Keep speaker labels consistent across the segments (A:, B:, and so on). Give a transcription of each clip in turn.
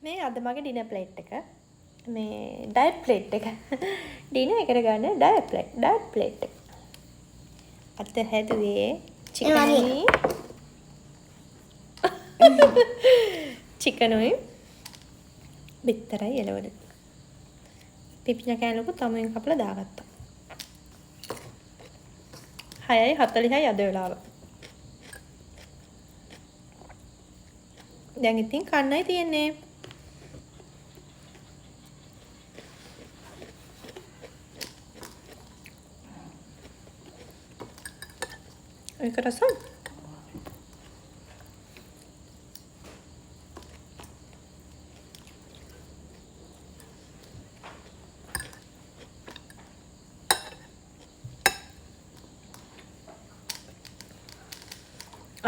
A: මේ අද මගේ ඩිනර් ප්ලේට් එක. මේ ඩයට් ප්ලේට් එක. ඩිනර් එකට ගන්න ඩයට් ප්ලේට් එක. අත හැදුවේ චිකනුයි. චිකනුයි. බිත්තරයි එළවලු. පිපිඤ්ඤා කෑල්ලක තමුන් කපලා දාගත්තා. 6:40යි අද වෙලාව. දැන් ඉතින් කන්නයි තියෙන්නේ. ඒක රසයි.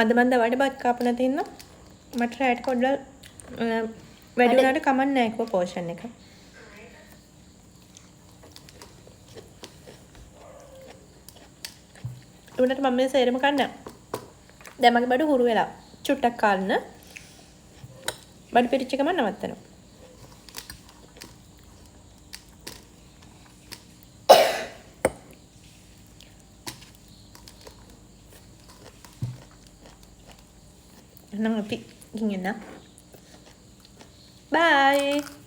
A: අද මන් දවල්ට බත් කාපු නැති ඉන්න මට රැට පොඩ්ඩක් වැඩි වුණාට කමක් නැහැ කෝ පෝෂන් එක. උන්නට මම මේ සේරම කන්න. දැන් මගේ බඩ හුරු වෙලා. චුට්ටක් කාලන. බඩ පිරිච්ච ගමන් නවත්තනවා. එහෙනම් අපි ගිහින් එන්න. බයි.